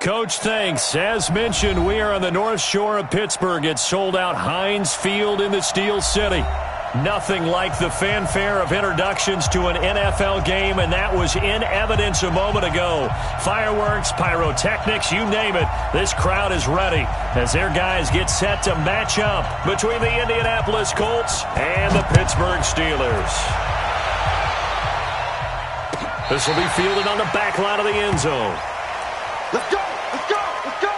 Coach, thanks. As mentioned, we are on the North Shore of Pittsburgh. It's sold out Heinz Field in the Steel City. Nothing like the fanfare of introductions to an NFL game, and that was in evidence a moment ago. Fireworks, pyrotechnics, you name it. This crowd is ready as their guys get set to match up between the Indianapolis Colts and the Pittsburgh Steelers. This will be fielded on the back line of the end zone. Let's go! Let's go! Let's go!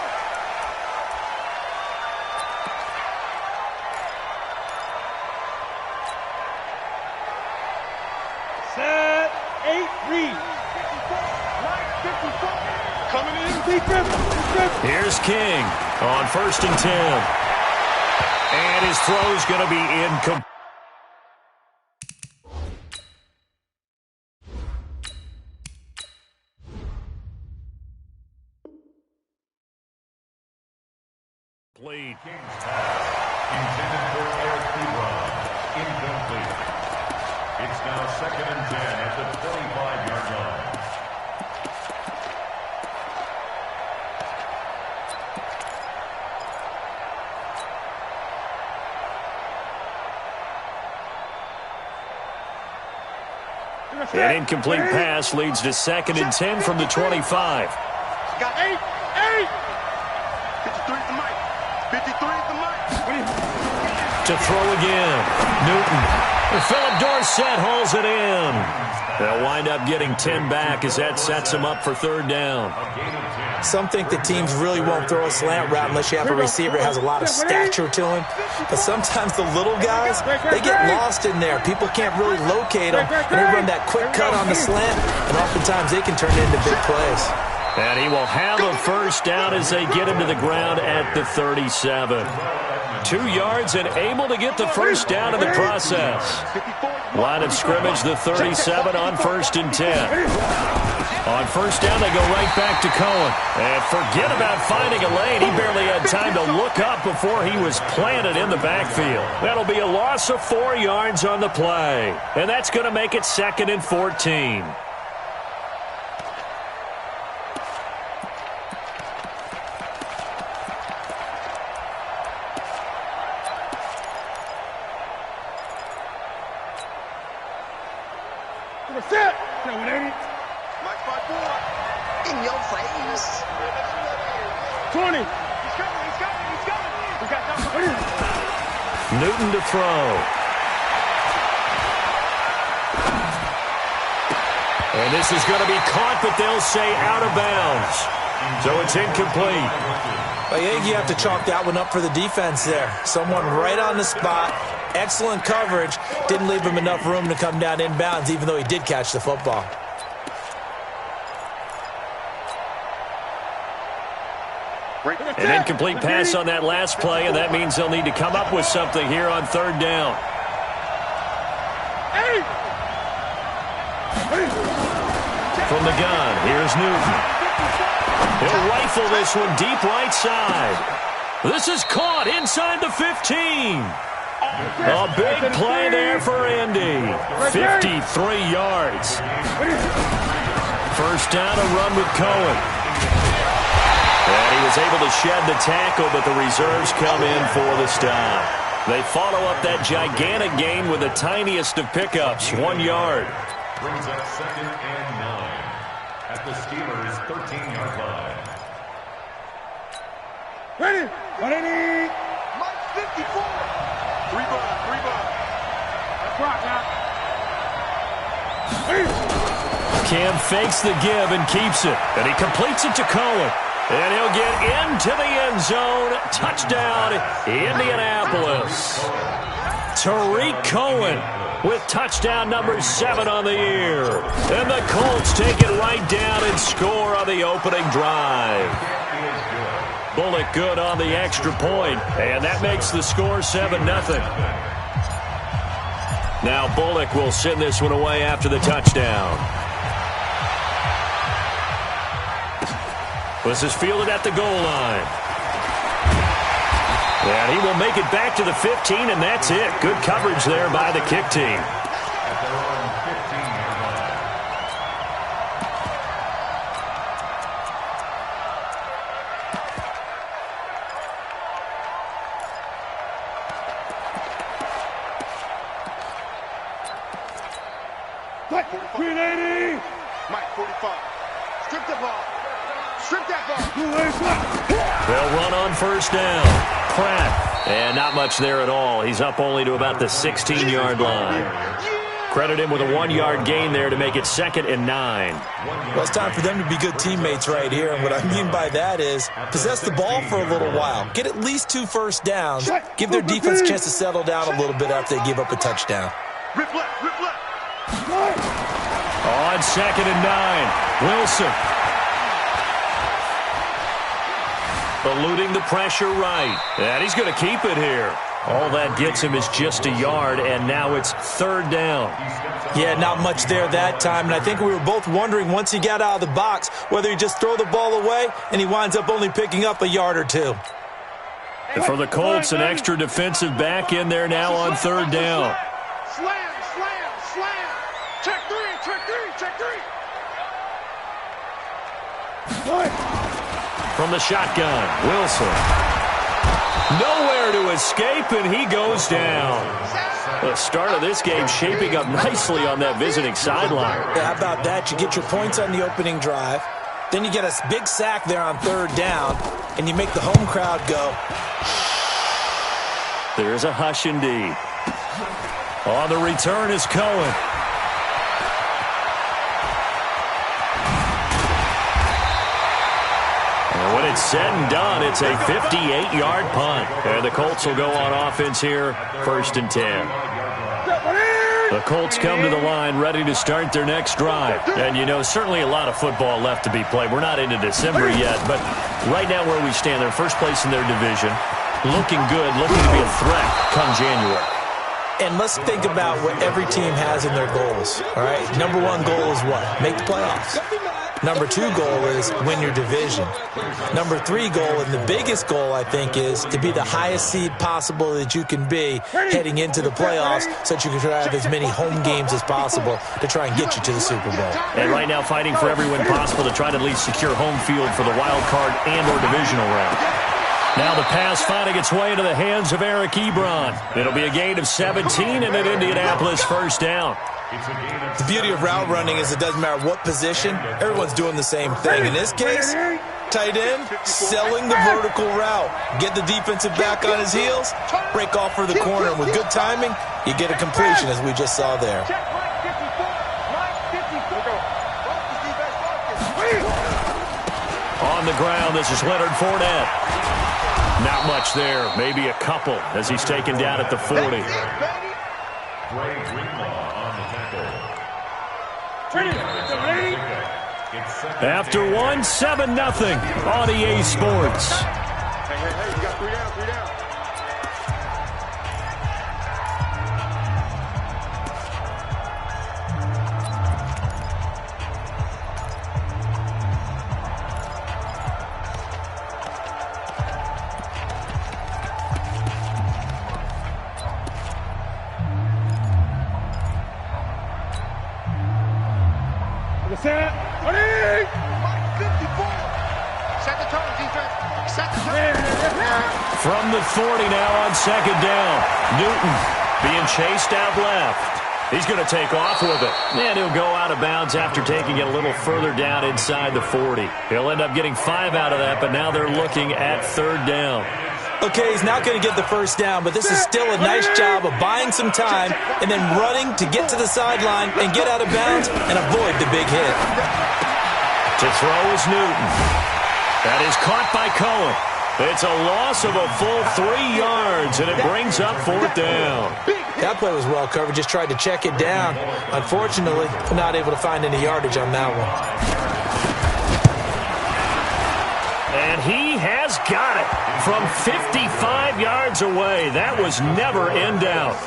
Set, 8, read. 54. Coming in. Defense. Here's King on 1st and 10. And his throw's going to be incomplete. King's pass, intended for Eric Ebron, incomplete. It's now 2nd and 10 at the 25-yard line. An incomplete pass leads to 2nd and 10 from the 25. Got 8. 53 at the mic. 53 at the mic. To throw again. Newton. Philip Dorsett hauls it in. They'll wind up getting 10 back as that sets them up for 3rd down. Some think that teams really won't throw a slant route unless you have a receiver that has a lot of stature to him. But sometimes the little guys, they get lost in there. People can't really locate them, and they run that quick cut on the slant, and oftentimes they can turn it into big plays. And he will have a 1st down as they get him to the ground at the 37. 2 yards and able to get the 1st down in the process. Line of scrimmage, the 37 on 1st and 10. On 1st down, they go right back to Cohen. And forget about finding a lane. He barely had time to look up before he was planted in the backfield. That'll be a loss of 4 yards on the play. And that's going to make it 2nd and 14. Set. 20. In your face. 20. He's coming. Newton to throw. And this is going to be caught, but they'll say out of bounds. So it's incomplete. I think you have to chalk that one up for the defense there. Someone right on the spot. Excellent coverage. Didn't leave him enough room to come down inbounds, even though he did catch the football. An incomplete pass on that last play, and that means they'll need to come up with something here on 3rd down. From the gun, here's Newton. He'll rifle this one deep right side. This is caught inside the 15. A big play there for Indy. 53 yards. 1st down, a run with Cohen. And he was able to shed the tackle, but the reserves come in for the stop. They follow up that gigantic gain with the tiniest of pickups, 1 yard. Brings up 2nd and 9 at the Steelers' 13-yard line. Ready. Mike 54. 3 ball. Let's rock now. Cam fakes the give and keeps it. And he completes it to Cohen. And he'll get into the end zone. Touchdown, Indianapolis. Tariq Cohen with touchdown number 7 on the year. And the Colts take it right down and score on the opening drive. Bullock good on the extra point, and that makes the score 7-0. Now Bullock will send this one away after the touchdown. This is fielded at the goal line. And he will make it back to the 15, and that's it. Good coverage there by the kick team. 380. Mike, 45. Strip the ball. Strip that ball. They'll run on first down. Pratt. And not much there at all. He's up only to about the 16-yard line. Credit him with a 1-yard gain there to make it 2nd and 9. Well, it's time for them to be good teammates right here. And what I mean by that is possess the ball for a little while. Get at least 2 first downs. Give their defense a chance to settle down a little bit after they give up a touchdown. Rip left, rip left. On 2nd and 9. Wilson. Eluding the pressure right. And he's going to keep it here. All that gets him is just a yard, and now it's 3rd down. Yeah, not much there that time, and I think we were both wondering once he got out of the box whether he'd just throw the ball away, and he winds up only picking up a yard or 2. And for the Colts, an extra defensive back in there now on 3rd down. Slam, slam, slam. Check 3, check 3, check 3. From the shotgun, Wilson. Nowhere to escape, and he goes down. The start of this game shaping up nicely on that visiting sideline. Yeah, how about that? You get your points on the opening drive. Then you get a big sack there on 3rd down, and you make the home crowd go. There's a hush indeed. On the return is Cohen. When it's said and done, it's a 58-yard punt. And the Colts will go on offense here, 1st and 10. The Colts come to the line ready to start their next drive. And, you know, certainly a lot of football left to be played. We're not into December yet, but right now where we stand, they're first place in their division. Looking good, looking to be a threat come January. And let's think about what every team has in their goals, all right? Number 1 goal is what? Make the playoffs. Number 2 goal is win your division. Number 3 goal, and the biggest goal, I think, is to be the highest seed possible that you can be heading into the playoffs so that you can try to have as many home games as possible to try and get you to the Super Bowl. And right now fighting for every win possible to try to at least secure home field for the wild card and or divisional round. Now the pass finding its way into the hands of Eric Ebron. It'll be a gain of 17 and an Indianapolis 1st down. The beauty of route running is it doesn't matter what position, everyone's doing the same thing. In this case, tight end, selling the vertical route. Get the defensive back on his heels, break off for the corner. And with good timing, you get a completion as we just saw there. On the ground, this is Leonard Fournette. Not much there, maybe a couple as he's taken down at the 40. After 1, 7-0 on EA Sports. Hey, you got 3 down, 3 down. Set. Ready? Mike, 54. Set the tone, defense. Set the tone. From the 40 now on 2nd down. Newton being chased out left. He's going to take off with it. And he'll go out of bounds after taking it a little further down inside the 40. He'll end up getting 5 out of that, but now they're looking at 3rd down. Okay, he's not going to get the first down, but this is still a nice job of buying some time and then running to get to the sideline and get out of bounds and avoid the big hit. To throw is Newton. That is caught by Cohen. It's a loss of a full 3 yards, and it brings up 4th down. That play was well covered, just tried to check it down. Unfortunately, not able to find any yardage on that one. And he has got it from 55 yards away. That was never in doubt.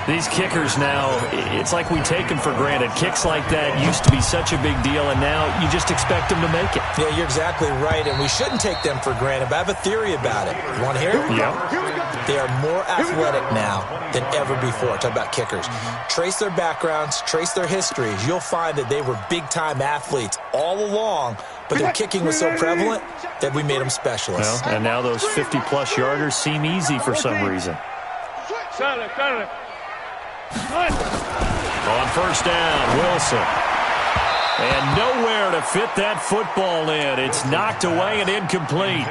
These kickers now, it's like we take them for granted. Kicks like that used to be such a big deal, and now you just expect them to make it. Yeah, you're exactly right, and we shouldn't take them for granted, but I have a theory about it. You want to hear it? Yeah. They are more athletic now than ever before. Talk about kickers. Trace their backgrounds, trace their histories. You'll find that they were big-time athletes all along, but their kicking was so prevalent that we made them specialists. Well, and now those 50-plus yarders seem easy for some reason. Solid. On first down, Wilson. And nowhere to fit that football in. It's knocked away and incomplete.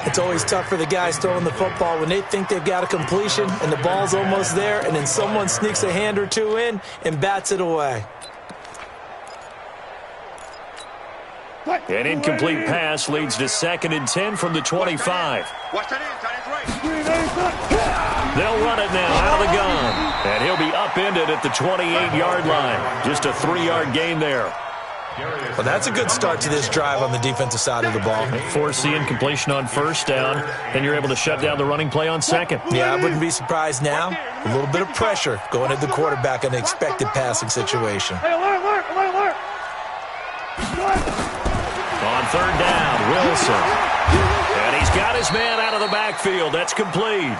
It's always tough for the guys throwing the football when they think they've got a completion and the ball's almost there, and then someone sneaks a hand or two in and bats it away. An incomplete pass leads to 2nd and 10 from the 25. They'll run it now out of the gun. And he'll be upended at the 28-yard line. Just a 3-yard gain there. Well, that's a good start to this drive on the defensive side of the ball. Force the incompletion on first down, and you're able to shut down the running play on second. Yeah, I wouldn't be surprised now. A little bit of pressure going at the quarterback in an expected passing situation. On third down, Wilson. And he's got his man out of the backfield. That's complete.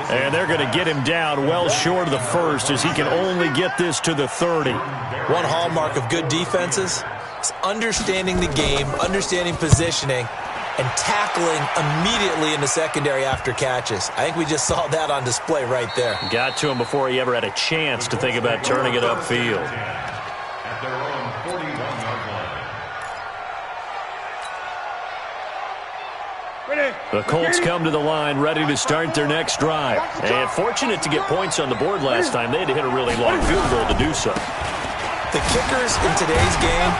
And they're going to get him down well short of the first as he can only get this to the 30. One hallmark of good defenses is understanding the game, understanding positioning, and tackling immediately in the secondary after catches. I think we just saw that on display right there. Got to him before he ever had a chance to think about turning it upfield. At their own 41-yard line. The Colts come to the line ready to start their next drive. And fortunate to get points on the board last time. They had to hit a really long field goal to do so. The kickers in today's game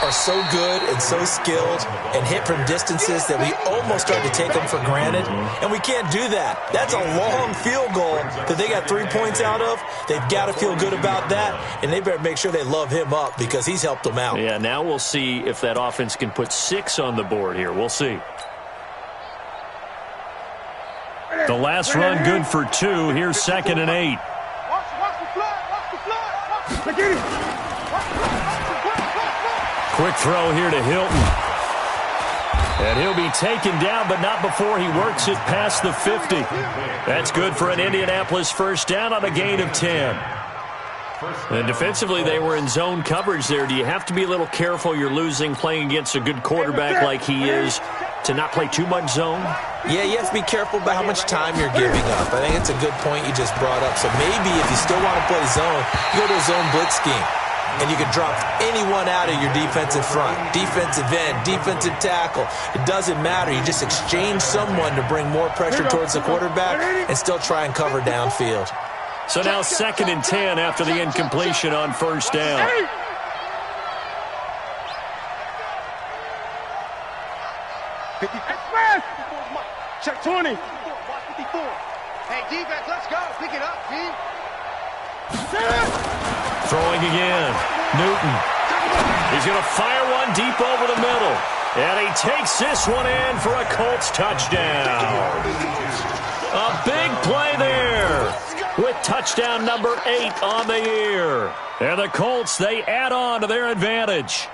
are so good and so skilled and hit from distances that we almost start to take them for granted. And we can't do that. That's a long field goal that they got 3 points out of. They've got to feel good about that. And they better make sure they love him up because he's helped them out. Yeah, now we'll see if that offense can put 6 on the board here. We'll see. The last run good for 2. Here's 2nd and 8. Quick throw here to Hilton. And he'll be taken down, but not before he works it past the 50. That's good for an Indianapolis first down on a gain of 10. And defensively, they were in zone coverage there. Do you have to be a little careful you're losing playing against a good quarterback like he is to not play too much zone? Yeah, you have to be careful about how much time you're giving up. I think it's a good point you just brought up. So maybe if you still want to play zone, you go to a zone blitz scheme. And you can drop anyone out of your defensive front, defensive end, defensive tackle. It doesn't matter. You just exchange someone to bring more pressure towards the quarterback and still try and cover downfield. So now 2nd and 10 after the incompletion on first down. Check 20. Hey, defense, let's go. Pick it up, team. Throwing again. Newton. He's going to fire one deep over the middle. And he takes this one in for a Colts touchdown. A big play there with touchdown number 8 on the year. And the Colts, they add on to their advantage.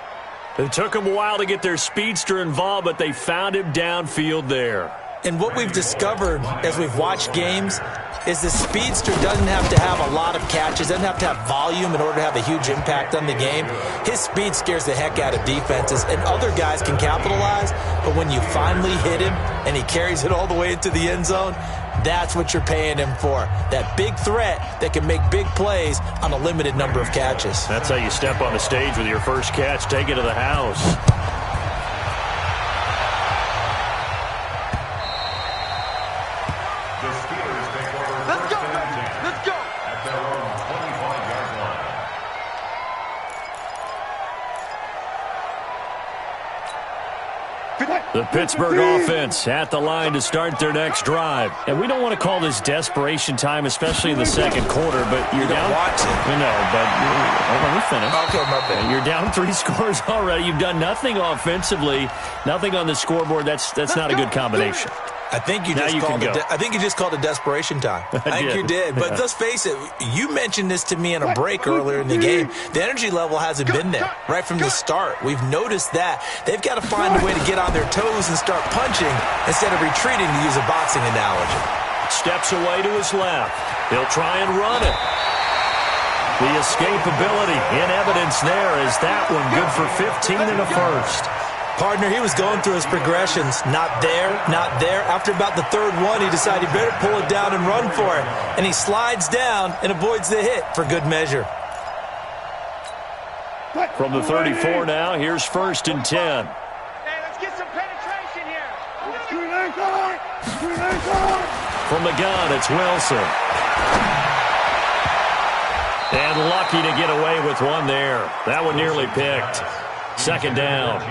It took them a while to get their speedster involved, but they found him downfield there. And what we've discovered as we've watched games is the speedster doesn't have to have a lot of catches, doesn't have to have volume in order to have a huge impact on the game. His speed scares the heck out of defenses, and other guys can capitalize, but when you finally hit him and he carries it all the way into the end zone, that's what you're paying him for. That big threat that can make big plays on a limited number of catches. That's how you step on the stage with your first catch, take it to the house. The Pittsburgh offense at the line to start their next drive. And we don't want to call this desperation time, especially in the second quarter, but you're down. Watch it. No, but let me finish. Okay, my bad. You're down 3 scores already. You've done nothing offensively, nothing on the scoreboard. That's not a good combination. I think you just called it desperation time. I think you did. But let's face it, you mentioned this to me in a break earlier in the game. The energy level hasn't been there right from the start. We've noticed that. They've got to find a way to get on their toes and start punching instead of retreating, to use a boxing analogy. Steps away to his left. He'll try and run it. The escapability in evidence there is that one good for 15 in the first. Partner, he was going through his progressions. Not there, not there. After about the third one, he decided he better pull it down and run for it. And he slides down and avoids the hit for good measure. From the 34 now, here's 1st and 10. Hey, let's get some penetration here. From the gun, it's Wilson. And lucky to get away with one there. That one nearly picked. 2nd down.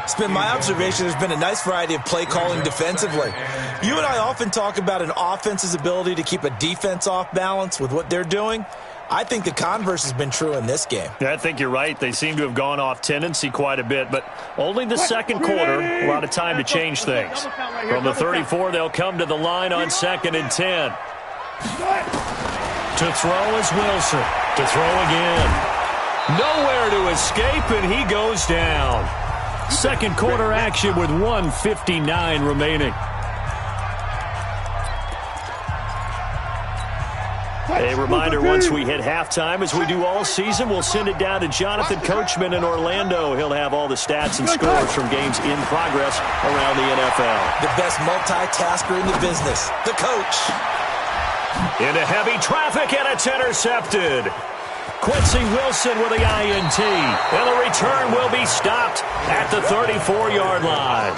It's been my observation there's been a nice variety of play calling defensively. You and I often talk about an offense's ability to keep a defense off balance with what they're doing. I think the converse has been true in this game. Yeah, I think you're right. They seem to have gone off tendency quite a bit, but only the 2nd quarter, a lot of time to change things. From the 34, they'll come to the line on 2nd and 10. To throw is Wilson. To throw again. Nowhere to escape, and he goes down. 2nd quarter action with 1:59 remaining. A reminder, once we hit halftime, as we do all season, we'll send it down to Jonathan Coachman in Orlando. He'll have all the stats and scores from games in progress around the NFL. The best multitasker in the business, the coach. Into heavy traffic, and it's intercepted. Quincy Wilson with the INT. And the return will be stopped at the 34-yard line.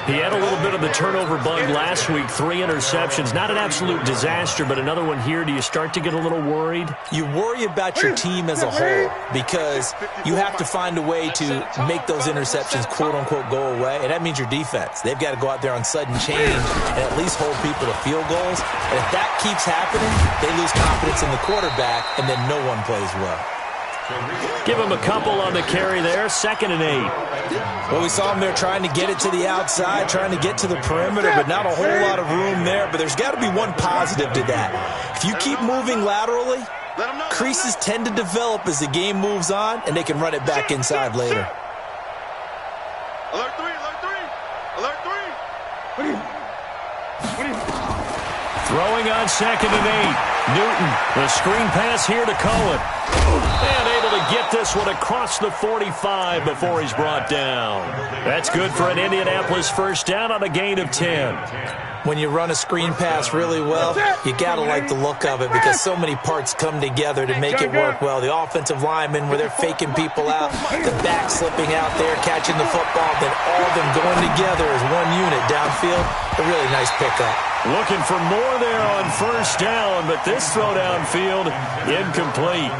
He had a little bit of the turnover bug last week, 3 interceptions. Not an absolute disaster, but another one here. Do you start to get a little worried? You worry about your team as a whole because you have to find a way to make those interceptions, quote-unquote, go away, and that means your defense. They've got to go out there on sudden change and at least hold people to field goals. And if that keeps happening, they lose confidence in the quarterback, and then no one plays well. Give him a couple on the carry there, 2nd and 8. Well, we saw him there trying to get it to the outside, trying to get to the perimeter, but not a whole lot of room there. But there's got to be one positive to that. If you keep moving laterally, creases tend to develop as the game moves on, and they can run it back inside later. Alert 3, alert 3, alert 3. Throwing on 2nd and 8. Newton, the screen pass here to Cohen. And able to get this one across the 45 before he's brought down. That's good for an Indianapolis 1st down on a gain of 10. When you run a screen pass really well, you got to like the look of it because so many parts come together to make it work well. The offensive linemen, where they're faking people out, the back slipping out there, catching the football, then all of them going together as one unit downfield. A really nice pickup. Looking for more there on 1st down, but this throw downfield, incomplete.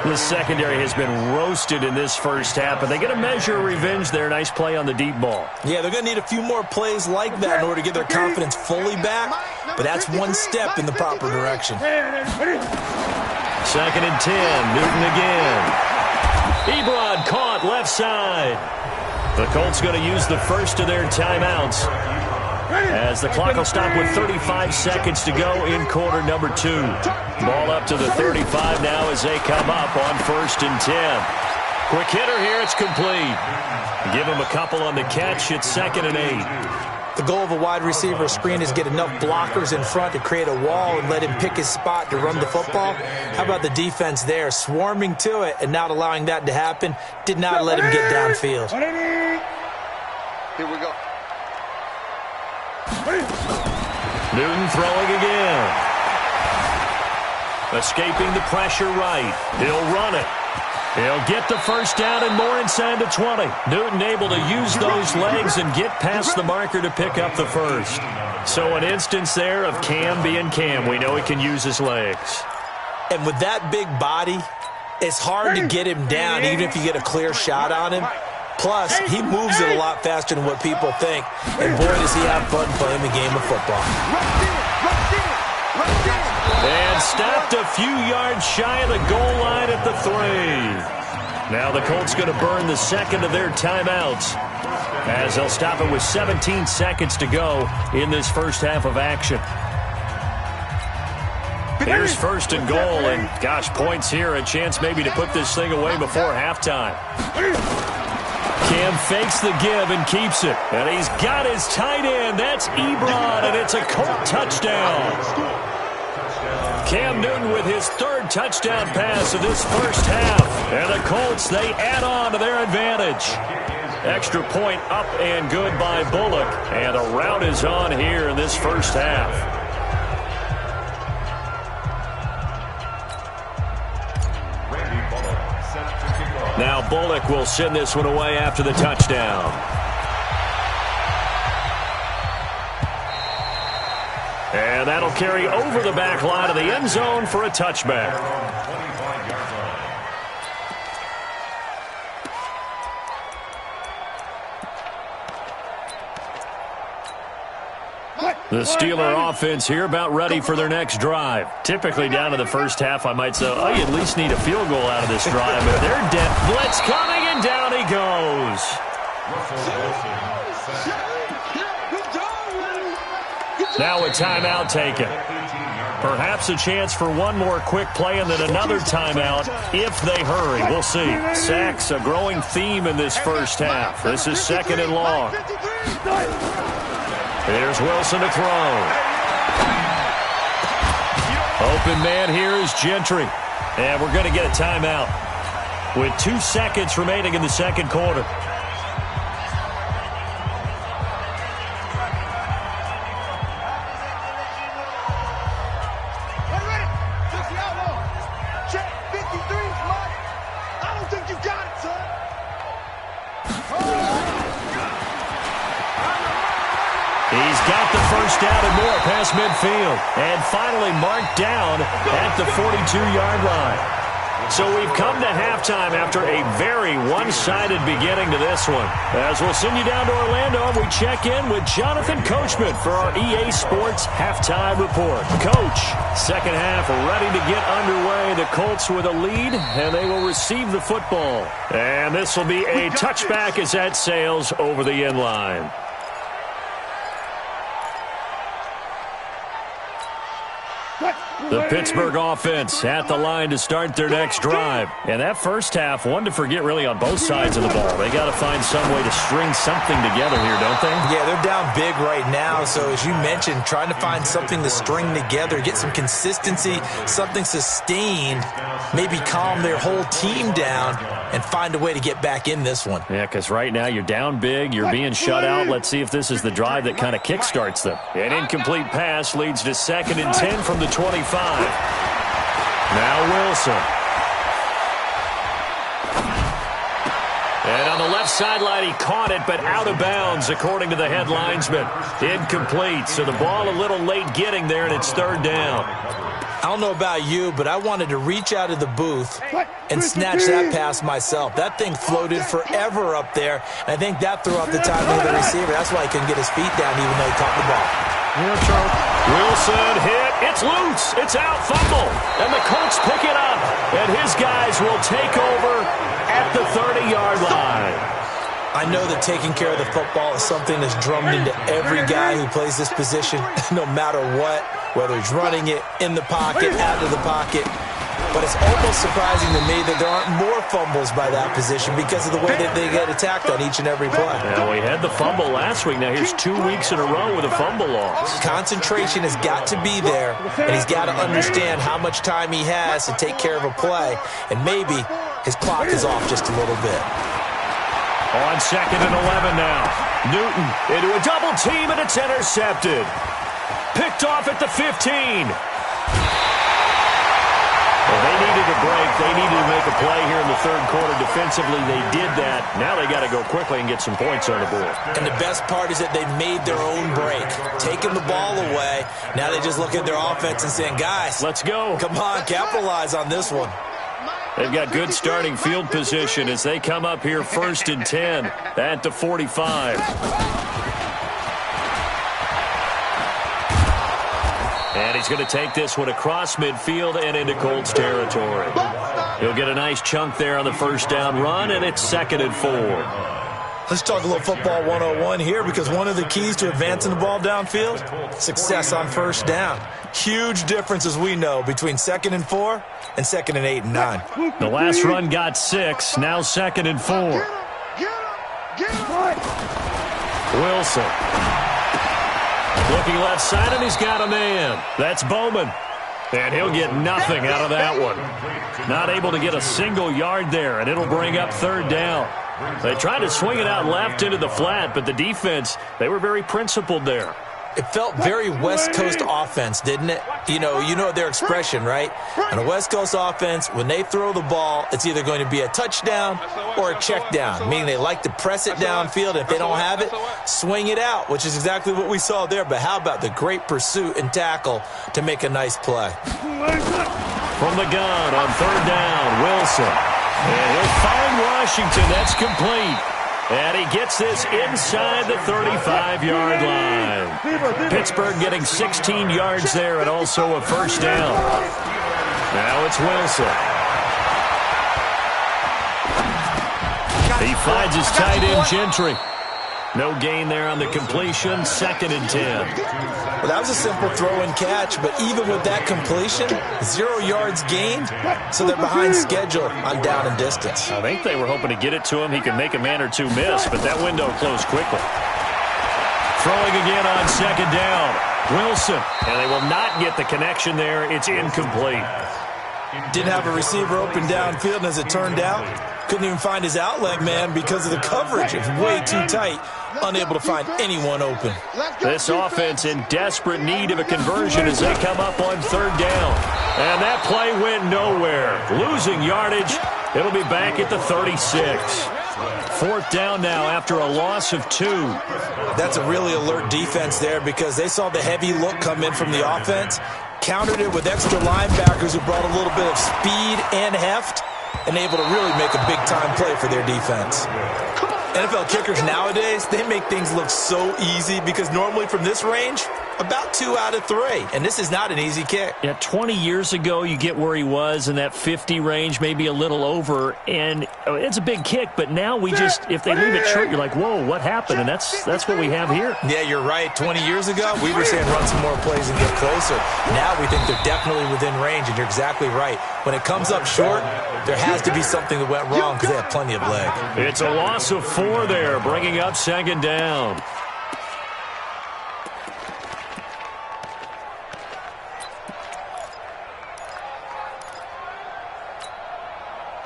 The secondary has been roasted in this 1st half, but they get a measure of revenge there. Nice play on the deep ball. Yeah, they're going to need a few more plays like that in order to get their confidence fully back, but that's one step in the proper direction. 2nd and 10, Newton again. Ebrod caught left side. The Colts going to use the first of their timeouts, as the clock will stop with 35 seconds to go in quarter number 2. Ball up to the 35 now as they come up on 1st and 10. Quick hitter here, it's complete. Give him a couple on the catch, it's 2nd and 8. The goal of a wide receiver screen is get enough blockers in front to create a wall and let him pick his spot to run the football. How about the defense there, swarming to it and not allowing that to happen? Did not let him get downfield. Here we go. Newton throwing again. Escaping the pressure right. He'll run it. He'll get the 1st down and more inside the 20. Newton able to use those legs and get past the marker to pick up the 1st. So an instance there of Cam being Cam. We know he can use his legs. And with that big body, it's hard to get him down even if you get a clear shot on him. Plus, he moves it a lot faster than what people think. And boy, does he have fun playing the game of football. And stopped a few yards shy of the goal line at the 3. Now the Colts going to burn the 2nd of their timeouts, as they'll stop it with 17 seconds to go in this 1st half of action. Here's 1st and goal, and gosh, points here, a chance maybe to put this thing away before halftime. Cam fakes the give and keeps it. And he's got his tight end. That's Ebrod, and it's a Colt touchdown. Cam Newton with his 3rd touchdown pass of this 1st half. And the Colts, they add on to their advantage. Extra point up and good by Bullock. And a rout is on here in this 1st half. Randy Bullock set to kick Now Bullock will send this one away after the touchdown. And that'll carry over the back line of the end zone for a touchback. The Steeler offense here about ready for their next drive. Typically down to the first half, I might say, oh, you at least need a field goal out of this drive. But they're dead. Blitz coming, and down he goes. Now a timeout taken. Perhaps a chance for one more quick play and then another timeout if they hurry. We'll see. Sacks, a growing theme in this first half. This is 2nd and long. Here's Wilson to throw. Open man here is Gentry. And we're going to get a timeout with 2 seconds remaining in the second quarter. Got the first down and more past midfield. And finally marked down at the 42-yard line. So we've come to halftime after a very one-sided beginning to this one. As we'll send you down to Orlando, we check in with Jonathan Coachman for our EA Sports Halftime Report. Coach, second half ready to get underway. The Colts with a lead, and they will receive the football. And this will be a touchback as that sails over the end line. The Pittsburgh offense at the line to start their next drive. And that first half, one to forget really on both sides of the ball. They got to find some way to string something together here, don't they? Yeah, they're down big right now. So as you mentioned, trying to find something to string together, get some consistency, something sustained, maybe calm their whole team down and find a way to get back in this one. Yeah, because right now you're down big, you're being shut out. Let's see if this is the drive that kind of kickstarts them. An incomplete pass leads to 2nd and 10 from the 25. Now Wilson. And on the left sideline, he caught it, but out of bounds, according to the head linesman. Incomplete, so the ball a little late getting there, and it's 3rd down. I don't know about you, but I wanted to reach out of the booth and snatch that pass myself. That thing floated forever up there, and I think that threw off the timing of the receiver. That's why he couldn't get his feet down even though he caught the ball. Wilson hit. It's loose. It's out. Fumble. And the Colts pick it up. And his guys will take over at the 30-yard line. I know that taking care of the football is something that's drummed into every guy who plays this position, no matter what, whether he's running it, in the pocket, out of the pocket. But it's almost surprising to me that there aren't more fumbles by that position because of the way that they get attacked on each and every play. Now, we had the fumble last week. Now, here's 2 weeks in a row with a fumble loss. Concentration has got to be there, and he's got to understand how much time he has to take care of a play, and maybe his clock is off just a little bit. On 2nd and 11 now. Newton into a double team, and it's intercepted. Picked off at the 15. Well, they needed a break. They needed to make a play here in the 3rd quarter. Defensively, they did that. Now they got to go quickly and get some points on the board. And the best part is that they made their own break. Taking the ball away. Now they just look at their offense and saying, guys, let's go. Come on, capitalize on this one. They've got good starting field position as they come up here 1st and 10 at the 45. And he's going to take this one across midfield and into Colts territory. He'll get a nice chunk there on the first down run, and it's 2nd and 4. Let's talk a little football 101 here, because one of the keys to advancing the ball downfield, success on first down. Huge difference, as we know, between 2nd and 4 and 2nd and 8 and 9. The last run got 6, now 2nd and 4. Wilson. Looking left side, and he's got a man. That's Bowman. And he'll get nothing out of that one. Not able to get a single yard there, and it'll bring up 3rd down. They tried to swing it out left into the flat, but the defense, they were very principled there. It felt very West Coast offense, didn't it? You know their expression, right? On a West Coast offense, when they throw the ball, it's either going to be a touchdown or a check down, meaning they like to press it downfield. If they don't have it, swing it out, which is exactly what we saw there. But how about the great pursuit and tackle to make a nice play? From the gun on third down, Wilson. And he'll find Washington. That's complete. And he gets this inside the 35-yard line. Pittsburgh getting 16 yards there and also a first down. Now it's Wilson. He finds his tight end, Gentry. No gain there on the completion. 2nd and 10. Well, that was a simple throw and catch, but even with that completion, 0 yards gained, so they're behind schedule on down and distance. I think they were hoping to get it to him. He could make a man or two miss, but that window closed quickly. Throwing again on 2nd down. Wilson, and they will not get the connection there. It's incomplete. Didn't have a receiver open downfield, and as it turned out, couldn't even find his outlet man because of the coverage. It's way too tight, unable to find anyone open. This offense in desperate need of a conversion as they come up on 3rd down. And that play went nowhere. Losing yardage. It'll be back at the 36. 4th down now after a loss of 2. That's a really alert defense there because they saw the heavy look come in from the offense, countered it with extra linebackers who brought a little bit of speed and heft, and able to really make a big-time play for their defense. NFL kickers nowadays, they make things look so easy because normally from this range, about 2 out of 3. And this is not an easy kick. Yeah, 20 years ago, you get where he was in that 50 range, maybe a little over. And it's a big kick, but now we just, if they leave it short, you're like, whoa, what happened? And that's what we have here. Yeah, you're right. 20 years ago, we were saying run some more plays and get closer. Now we think they're definitely within range, and you're exactly right. When it comes up short, there has to be something that went wrong because they have plenty of leg. It's a loss of 4 there, bringing up 2nd down.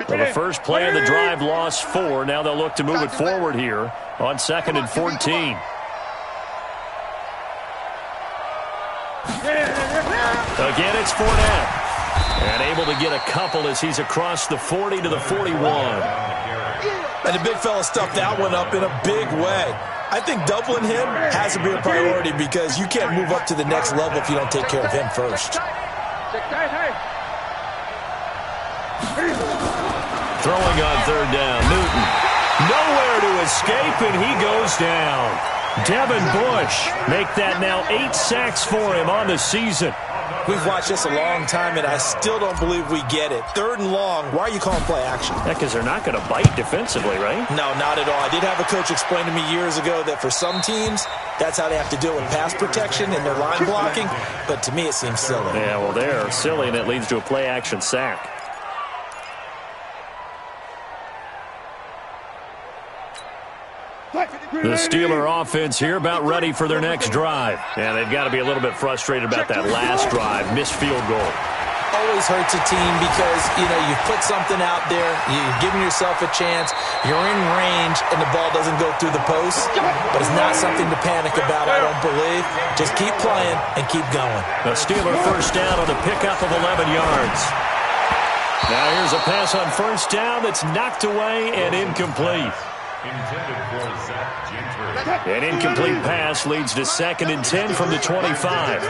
Well, the first play of the drive lost 4. Now they'll look to move it forward here on 2nd and 14. Again, it's Fournette. And able to get a couple as he's across the 40 to the 41. And the big fella stuffed that one up in a big way. I think doubling him has to be a priority because you can't move up to the next level if you don't take care of him first. Throwing on 3rd down, Newton. Nowhere to escape, and he goes down. Devin Bush make that now 8 sacks for him on the season. We've watched this a long time, and I still don't believe we get it. 3rd and long, why are you calling play action? Yeah, because they're not going to bite defensively, right? No, not at all. I did have a coach explain to me years ago that for some teams, that's how they have to deal with pass protection and their line blocking, but to me it seems silly. Yeah, well, they're silly, and it leads to a play action sack. The Steeler offense here about ready for their next drive. And they've got to be a little bit frustrated about that last drive. Missed field goal. Always hurts a team because, you've put something out there. You've given yourself a chance. You're in range, and the ball doesn't go through the post. But it's not something to panic about, I don't believe. Just keep playing and keep going. The Steeler first down on the pickup of 11 yards. Now here's a pass on first down that's knocked away and incomplete. Intended for Zach Gentry. An incomplete pass leads to 2nd and 10 from the 25.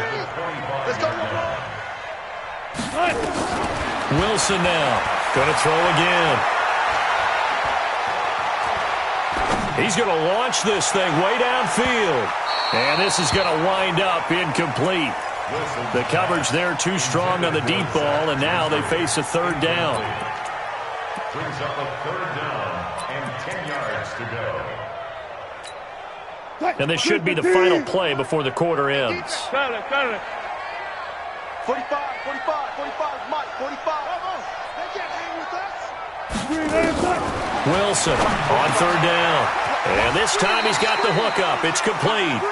Wilson now going to throw again. He's going to launch this thing way downfield. And this is going to wind up incomplete. The coverage there too strong on the deep ball, and now they face a 3rd down. Brings up a 3rd down and 10 yards to go. And this should be the final play before the quarter ends. 45, 45, 45, Mike, 45. They can't hang with us. Wilson on 3rd down. And this time he's got the hookup. It's complete.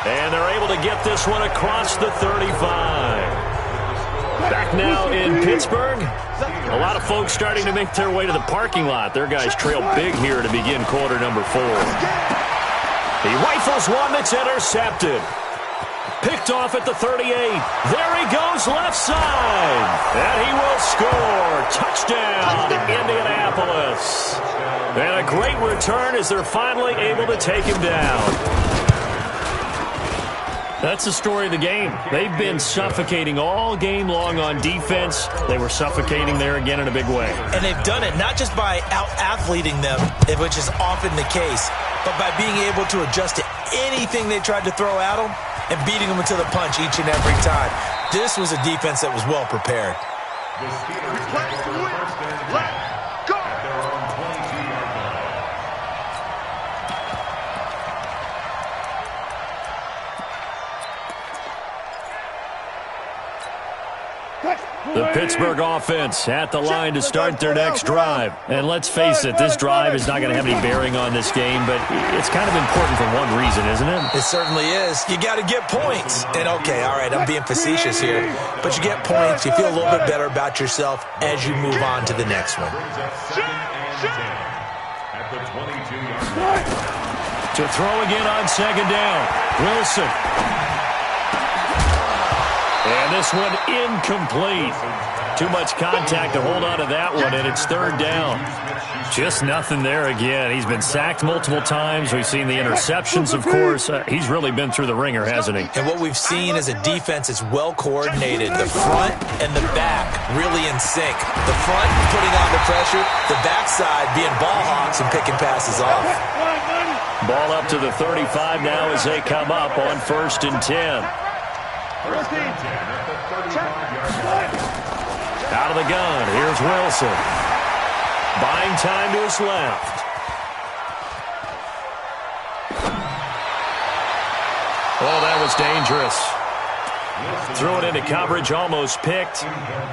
And they're able to get this one across the 35. Back now in Pittsburgh. A lot of folks starting to make their way to the parking lot. Their guys trail big here to begin quarter number 4. He rifles one that's intercepted. Picked off at the 38. There he goes, left side. And he will score. Touchdown, Indianapolis. And a great return as they're finally able to take him down. That's the story of the game. They've been suffocating all game long on defense. They were suffocating there again in a big way. And they've done it not just by out-athleting them, which is often the case, but by being able to adjust to anything they tried to throw at them and beating them to the punch each and every time. This was a defense that was well prepared. The Steelers play to win. Let's go. At their own 22-yard line. The Pittsburgh offense at the line to start their next drive. And let's face it, this drive is not going to have any bearing on this game, but it's kind of important for one reason, isn't it? It certainly is. You got to get points. And, okay, all right, I'm being facetious here, but you get points. You feel a little bit better about yourself as you move on to the next one. At the 22-yard line. To throw again on second down. Wilson. And this one incomplete. Too much contact to hold on to that one, and it's third down. Just nothing there again. He's been sacked multiple times. We've seen the interceptions, of course. He's really been through the ringer, hasn't he? And what we've seen is a defense that's well coordinated. The front and the back really in sync. The front putting on the pressure, the backside being ball hawks and picking passes off. Ball up to the 35 now as they come up on 1st and 10. Out of the gun, here's Wilson. Buying time to his left. Oh, that was dangerous. Threw it into coverage, almost picked,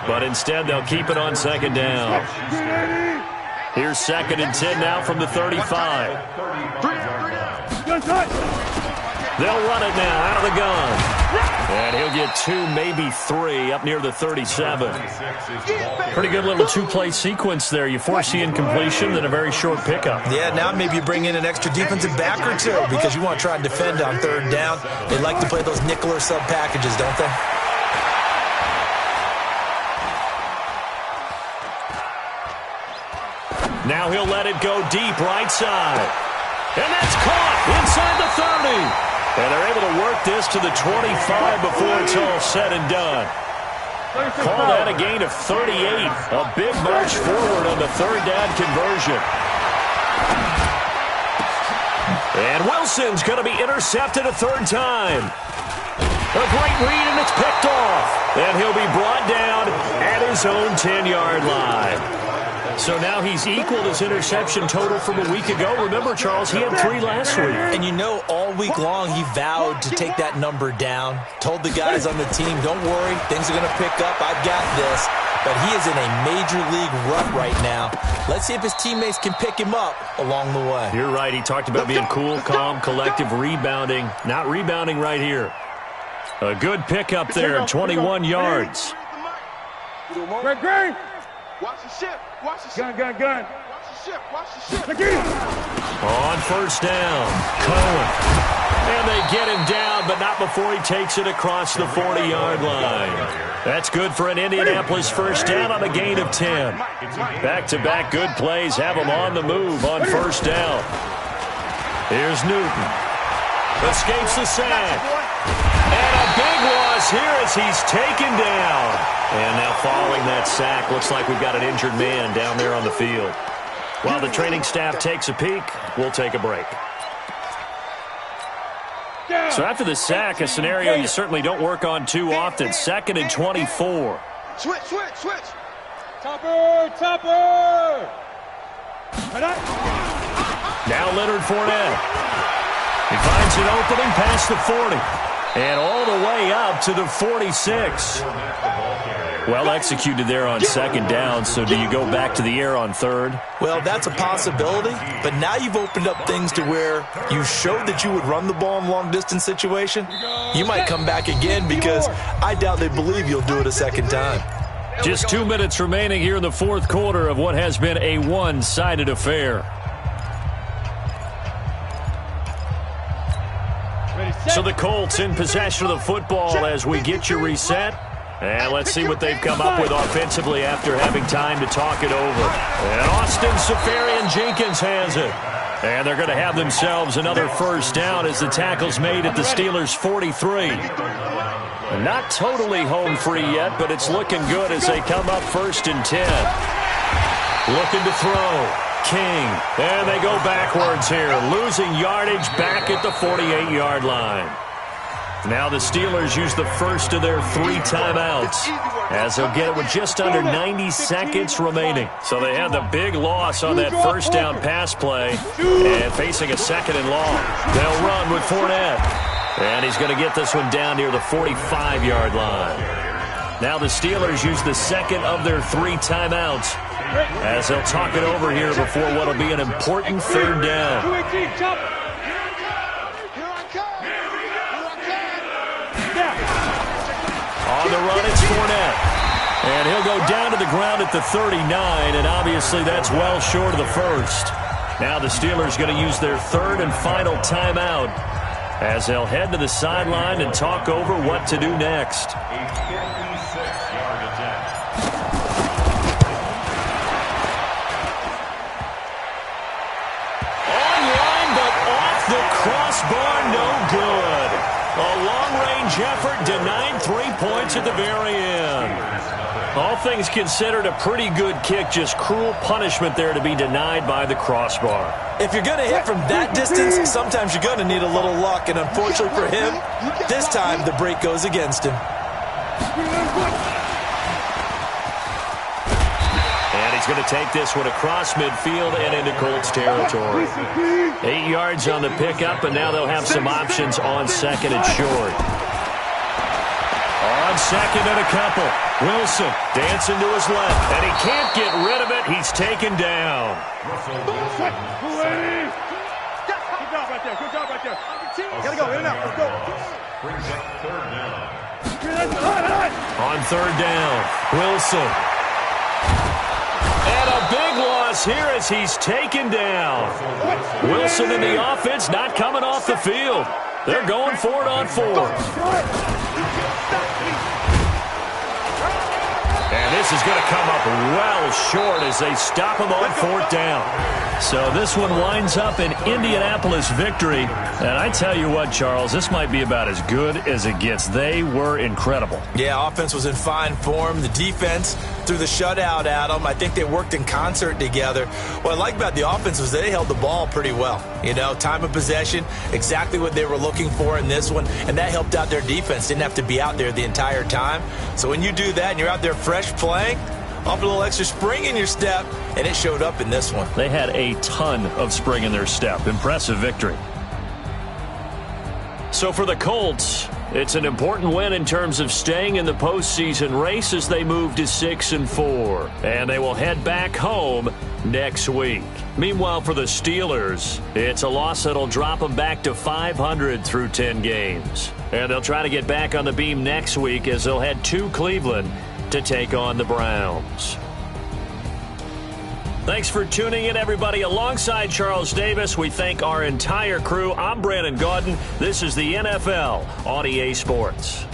but instead they'll keep it on second down. Here's 2nd and 10 now from the 35. They'll run it now out of the gun. And he'll get 2, maybe 3 up near the 37. Pretty good little two-play sequence there. You force the incompletion, then a very short pickup. Yeah, now maybe you bring in an extra defensive back or two because you want to try and defend on third down. They like to play those nickel or sub packages, don't they? Now he'll let it go deep right side. And that's caught inside the 30. And they're able to work this to the 25 before it's all said and done. Call that a gain of 38. A big march forward on the third down conversion. And Wilson's going to be intercepted a third time. A great read, and it's picked off. And he'll be brought down at his own 10-yard line. So now he's equaled his interception total from a week ago. Remember, Charles, he had 3 last week. And you know, all week long he vowed to take that number down. Told the guys on the team, don't worry, things are going to pick up. I've got this. But he is in a major league rut right now. Let's see if his teammates can pick him up along the way. You're right. He talked about being cool, calm, collective, rebounding. Not rebounding right here. A good pickup there, 21 yards. Great. Watch the ship. Watch the ship. Gun. Watch the ship. Watch the ship. On first down, Cohen. And they get him down, but not before he takes it across the 40-yard line. That's good for an Indianapolis first down on a gain of 10. Back-to-back good plays have him on the move on first down. Here's Newton. Escapes the sack. And a big loss here as he's taken down. And now following that sack, looks like we've got an injured man down there on the field. While the training staff takes a peek, we'll take a break. So after the sack, a scenario you certainly don't work on too often. 2nd and 24. Switch. Topper. Now Leonard Fournette. He finds an opening past the 40. And all the way up to the 46. Well executed there on second down, so do you go back to the air on third? Well, that's a possibility, but now you've opened up things to where you showed that you would run the ball in long-distance situation. You might come back again because I doubt they believe you'll do it a second time. Just 2 minutes remaining here in the fourth quarter of what has been a one-sided affair. Ready, So the Colts in possession of the football as we get you reset. And let's see what they've come up with offensively after having time to talk it over. And Austin Safarian-Jenkins has it. And they're going to have themselves another first down as the tackle's made at the Steelers' 43. Not totally home free yet, but it's looking good as they come up 1st and 10. Looking to throw. King. And they go backwards here, losing yardage back at the 48-yard line. Now the Steelers use the first of their 3 timeouts as they'll get it with just under 90 seconds remaining. So they had the big loss on that first down pass play and facing a 2nd and long. They'll run with Fournette. And he's going to get this one down near the 45-yard line. Now the Steelers use the 2nd of their 3 timeouts as they'll talk it over here before what will be an important 3rd down. On the run, it's Fournette. And he'll go down to the ground at the 39, and obviously that's well short of the first. Now the Steelers going to use their 3rd and final timeout as they'll head to the sideline and talk over what to do next. A 56-yard attack. Online, but off the crossbar, no good. A long-range effort denied 3 points at the very end. All things considered, a pretty good kick, just cruel punishment there to be denied by the crossbar. If you're going to hit from that distance, sometimes you're going to need a little luck, and unfortunately for him, this time the break goes against him. And he's going to take this one across midfield and into Colts territory. 8 yards on the pickup, and now they'll have some options on 2nd and short. On 2nd and a couple. Wilson dancing to his left, and he can't get rid of it. He's taken down. Good job right there. Good job right there. Gotta go. In and out. Let's go. Brings up 3rd down. On 3rd down, Wilson. And a big loss here as he's taken down. Wilson and the offense not coming off the field. They're going for it on 4th. And this is going to come up well short as they stop him on 4th down. So this one winds up an Indianapolis victory. And I tell you what, Charles, this might be about as good as it gets. They were incredible. Yeah, offense was in fine form. The defense threw the shutout at them. I think they worked in concert together. What I like about the offense was they held the ball pretty well. You know, time of possession, exactly what they were looking for in this one, and that helped out their defense. Didn't have to be out there the entire time. So when you do that and you're out there fresh playing, off a little extra spring in your step, and it showed up in this one. They had a ton of spring in their step. Impressive victory. So for the Colts, it's an important win in terms of staying in the postseason race as they move to 6-4. And they will head back home next week. Meanwhile, for the Steelers, it's a loss that'll drop them back to 500 through 10 games. And they'll try to get back on the beam next week as they'll head to Cleveland to take on the Browns. Thanks for tuning in, everybody. Alongside Charles Davis, we thank our entire crew. I'm Brandon Gaudin. This is the NFL on EA Sports.